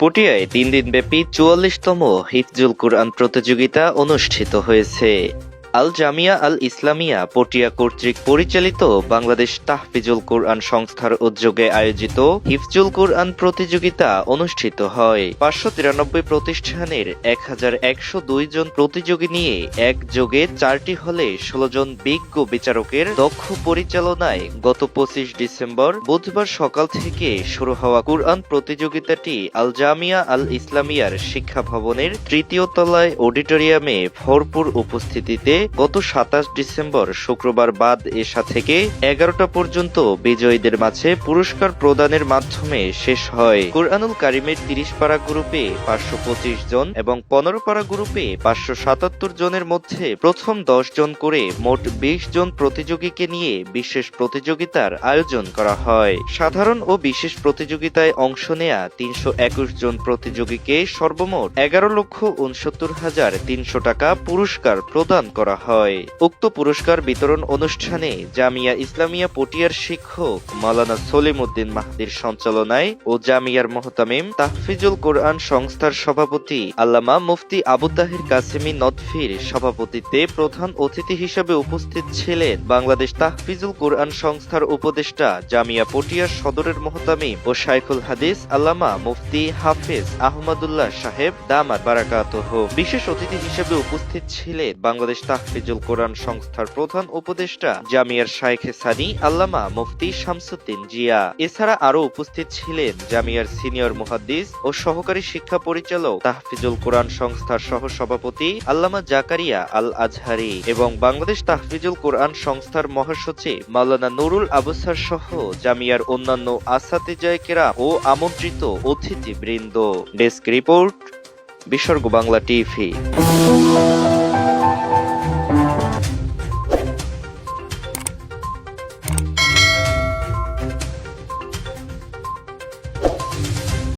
পটিয়ায় ৩ দিনব্যাপী ৪৪তম হিফজুল কুরআন প্রতিযোগিতা অনুষ্ঠিত হয়েছে। আল জামিয়া আল ইসলামিয়া পটিয়া কর্তৃক পরিচালিত বাংলাদেশ তাহফিজুল কুরআন সংস্থার উদ্যোগে আয়োজিত হিফজুল কুরআন প্রতিযোগিতা অনুষ্ঠিত হয়। ৫৯৩ প্রতিষ্ঠানের ১১০২ জন প্রতিযোগী নিয়ে একযোগে ৪টি হলে ১৬ জন বিজ্ঞ বিচারকের দক্ষ পরিচালনায় গত ২৫ ডিসেম্বর বুধবার সকাল থেকে শুরু হওয়া কুরআন প্রতিযোগিতাটি আল জামিয়া আল ইসলামিয়ার শিক্ষা ভবনের ৩য় তলায় অডিটোরিয়ামে ভরপুর উপস্থিতিতে গত ২৭ ডিসেম্বর শুক্রবার বাদ এশা থেকে ১১টা পর্যন্ত বিজয়ীদের মাঝে পুরস্কার প্রদানের মাধ্যমে শেষ হয়। কুরআনুল কারিমের ৩০ পারা গ্রুপে ৫২৫ জন এবং ১৫ পারা গ্রুপে ৫৭৭ জনের মধ্যে প্রথম ১০ জন করে মোট ২০ জন প্রতিযোগীকে নিয়ে বিশেষ প্রতিযোগিতার আয়োজন করা হয়। সাধারণ ও বিশেষ প্রতিযোগিতায় অংশ নেয়া ৩২১ জন প্রতিযোগীকে সর্বমোট ১১,৬৯,৩০০ টাকা পুরস্কার প্রদান করা হয়। উক্ত পুরস্কার বিতরণ অনুষ্ঠানে জামিয়া ইসলামিয়া পটিয়ার শিক্ষক মাওলানা সলিম উদ্দিন মাহদির সঞ্চালনায় ও জামিয়ার মুহতামিম তাহফিজুল কুরআন সংস্থার সভাপতি আল্লামা মুফতি আবু তাহের কাসেমি নদভীর সভাপতিত্বে প্রধান অতিথি হিসেবে উপস্থিত ছিলেন বাংলাদেশ তাহফিজুল কুরআন সংস্থার উপদেষ্টা জামিয়া পটিয়ার সদরের মুহতামিম ও শাইখুল হাদিস আল্লামা মুফতি হাফেজ আহমদুল্লাহ সাহেব দামাত বারাকাতুহু। বিশেষ অতিথি হিসেবে উপস্থিত ছিলেন বাংলাদেশ তাহফিজুল কুরআন সংস্থার প্রধান উপদেষ্টা জামিয়ার শাইখে সানি আল্লামা মুফতি শামসুদ্দিন জিয়া। এছাড়া আরো উপস্থিত ছিলেন জামিয়ার সিনিয়র মুহাদ্দিস ও সহকারী শিক্ষা পরিচালক তাহফিজুল কুরআন সংস্থার সহ সভাপতি আল্লামা জাকারিয়া আল আজহারি এবং বাংলাদেশ তাহফিজুল কুরআন সংস্থার মহাসচিব মাওলানা নুরুল আবসার সহ জামিয়ার অন্যান্য আসাতিজায়ে কেরাম ও আমন্ত্রিত অতিথিবৃন্দ। ডেস্ক রিপোর্ট, বিসর্গ বাংলা টিভি।